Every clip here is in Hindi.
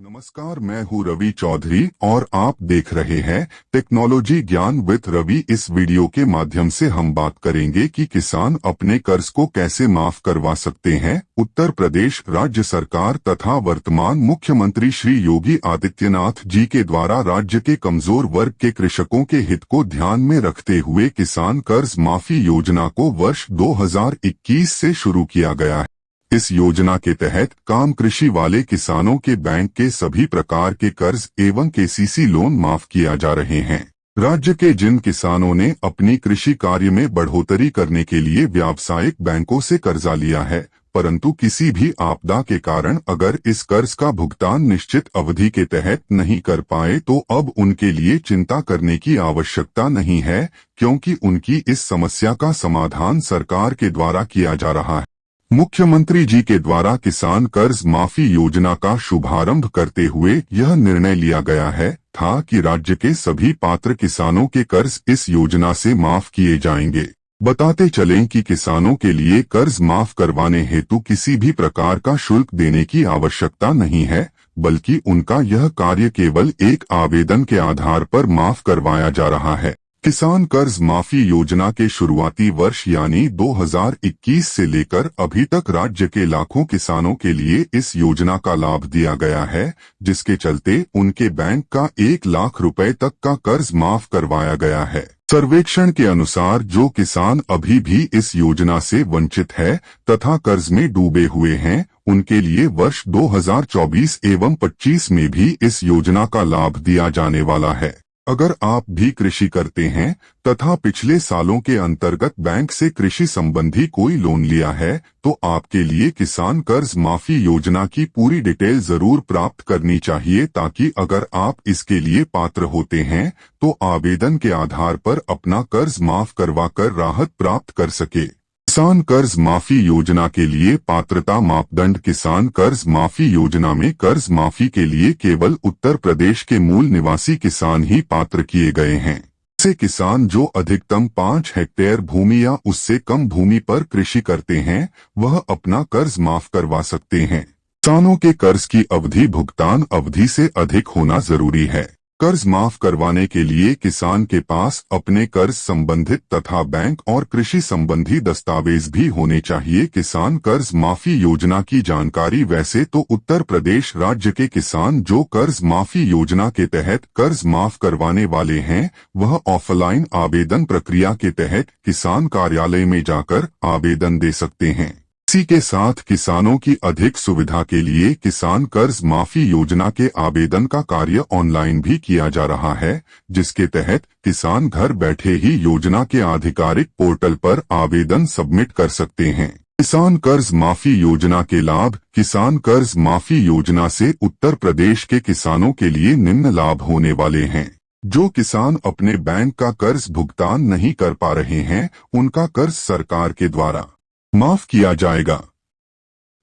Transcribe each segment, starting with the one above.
नमस्कार, मैं हूं रवि चौधरी और आप देख रहे हैं टेक्नोलॉजी ज्ञान विद रवि। इस वीडियो के माध्यम से हम बात करेंगे कि किसान अपने कर्ज को कैसे माफ करवा सकते हैं। उत्तर प्रदेश राज्य सरकार तथा वर्तमान मुख्यमंत्री श्री योगी आदित्यनाथ जी के द्वारा राज्य के कमजोर वर्ग के कृषकों के हित को ध्यान में रखते हुए किसान कर्ज माफी योजना को वर्ष 2021 से शुरू किया गया है। इस योजना के तहत काम कृषि वाले किसानों के बैंक के सभी प्रकार के कर्ज एवं केसीसी लोन माफ किया जा रहे हैं। राज्य के जिन किसानों ने अपनी कृषि कार्य में बढ़ोतरी करने के लिए व्यावसायिक बैंकों से कर्जा लिया है, परंतु किसी भी आपदा के कारण अगर इस कर्ज का भुगतान निश्चित अवधि के तहत नहीं कर पाए तो अब उनके लिए चिंता करने की आवश्यकता नहीं है, क्योंकि उनकी इस समस्या का समाधान सरकार के द्वारा किया जा रहा है। मुख्यमंत्री जी के द्वारा किसान कर्ज माफी योजना का शुभारंभ करते हुए यह निर्णय लिया गया था कि राज्य के सभी पात्र किसानों के कर्ज इस योजना से माफ किए जाएंगे। बताते चलें कि किसानों के लिए कर्ज माफ करवाने हेतु किसी भी प्रकार का शुल्क देने की आवश्यकता नहीं है, बल्कि उनका यह कार्य केवल एक आवेदन के आधार पर माफ करवाया जा रहा है। किसान कर्ज माफी योजना के शुरुआती वर्ष यानी 2021 से लेकर अभी तक राज्य के लाखों किसानों के लिए इस योजना का लाभ दिया गया है, जिसके चलते उनके बैंक का 1 लाख रुपए तक का कर्ज माफ करवाया गया है। सर्वेक्षण के अनुसार जो किसान अभी भी इस योजना से वंचित है तथा कर्ज में डूबे हुए हैं, उनके लिए वर्ष 2024 एवं 25 में भी इस योजना का लाभ दिया जाने वाला है। अगर आप भी कृषि करते हैं तथा पिछले सालों के अंतर्गत बैंक से कृषि संबंधी कोई लोन लिया है, तो आपके लिए किसान कर्ज माफी योजना की पूरी डिटेल जरूर प्राप्त करनी चाहिए, ताकि अगर आप इसके लिए पात्र होते हैं तो आवेदन के आधार पर अपना कर्ज माफ करवाकर राहत प्राप्त कर सके। किसान कर्ज माफी योजना के लिए पात्रता मापदंड। किसान कर्ज माफी योजना में कर्ज माफी के लिए केवल उत्तर प्रदेश के मूल निवासी किसान ही पात्र किए गए हैं। ऐसे किसान जो अधिकतम 5 हेक्टेयर भूमि या उससे कम भूमि पर कृषि करते हैं, वह अपना कर्ज माफ करवा सकते हैं। किसानों के कर्ज की अवधि भुगतान अवधि से अधिक होना जरूरी है। कर्ज माफ करवाने के लिए किसान के पास अपने कर्ज संबंधित तथा बैंक और कृषि संबंधी दस्तावेज भी होने चाहिए। किसान कर्ज माफी योजना की जानकारी। वैसे तो उत्तर प्रदेश राज्य के किसान जो कर्ज माफी योजना के तहत कर्ज माफ करवाने वाले हैं, वह ऑफलाइन आवेदन प्रक्रिया के तहत किसान कार्यालय में जाकर आवेदन दे सकते हैं। इसी के साथ किसानों की अधिक सुविधा के लिए किसान कर्ज माफी योजना के आवेदन का कार्य ऑनलाइन भी किया जा रहा है, जिसके तहत किसान घर बैठे ही योजना के आधिकारिक पोर्टल पर आवेदन सबमिट कर सकते हैं। किसान कर्ज माफी योजना के लाभ। किसान कर्ज माफी योजना से उत्तर प्रदेश के किसानों के लिए निम्न लाभ होने वाले हैं। जो किसान अपने बैंक का कर्ज भुगतान नहीं कर पा रहे हैं, उनका कर्ज सरकार के द्वारा माफ किया जाएगा।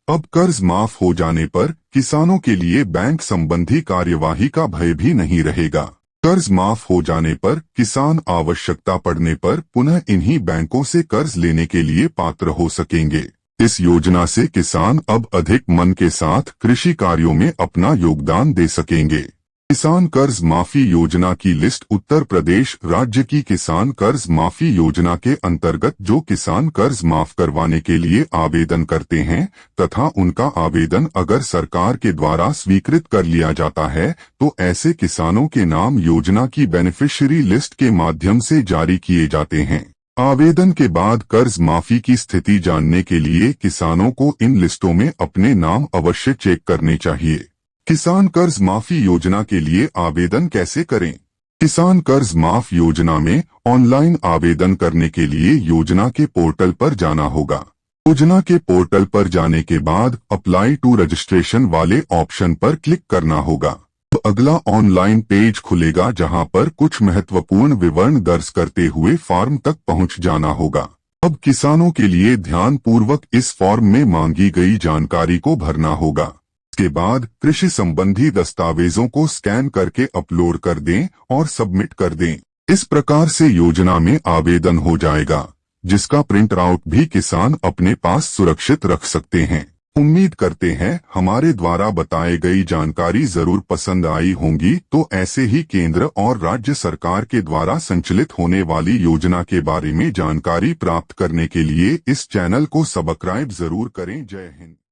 अब कर्ज माफ हो जाने पर किसानों के लिए बैंक संबंधी कार्यवाही का भय भी नहीं रहेगा। कर्ज माफ हो जाने पर किसान आवश्यकता पड़ने पर पुनः इन्हीं बैंकों से कर्ज लेने के लिए पात्र हो सकेंगे। इस योजना से किसान अब अधिक मन के साथ कृषि कार्यों में अपना योगदान दे सकेंगे। किसान कर्ज माफी योजना की लिस्ट। उत्तर प्रदेश राज्य की किसान कर्ज माफी योजना के अंतर्गत जो किसान कर्ज माफ करवाने के लिए आवेदन करते हैं तथा उनका आवेदन अगर सरकार के द्वारा स्वीकृत कर लिया जाता है, तो ऐसे किसानों के नाम योजना की बेनिफिशियरी लिस्ट के माध्यम से जारी किए जाते हैं। आवेदन के बाद कर्ज माफी की स्थिति जानने के लिए किसानों को इन लिस्टों में अपने नाम अवश्य चेक करने चाहिए। किसान कर्ज माफी योजना के लिए आवेदन कैसे करें? किसान कर्ज माफ योजना में ऑनलाइन आवेदन करने के लिए योजना के पोर्टल पर जाना होगा। योजना के पोर्टल पर जाने के बाद अप्लाई टू रजिस्ट्रेशन वाले ऑप्शन पर क्लिक करना होगा। अब अगला ऑनलाइन पेज खुलेगा, जहां पर कुछ महत्वपूर्ण विवरण दर्ज करते हुए फॉर्म तक पहुंच जाना होगा। अब किसानों के लिए ध्यानपूर्वक इस फॉर्म में मांगी गई जानकारी को भरना होगा। इसके बाद कृषि संबंधी दस्तावेजों को स्कैन करके अपलोड कर दें और सबमिट कर दें। इस प्रकार से योजना में आवेदन हो जाएगा, जिसका प्रिंट आउट भी किसान अपने पास सुरक्षित रख सकते हैं। उम्मीद करते हैं हमारे द्वारा बताई गई जानकारी जरूर पसंद आई होंगी। तो ऐसे ही केंद्र और राज्य सरकार के द्वारा संचालित होने वाली योजना के बारे में जानकारी प्राप्त करने के लिए इस चैनल को सब्सक्राइब जरूर करें। जय हिंद।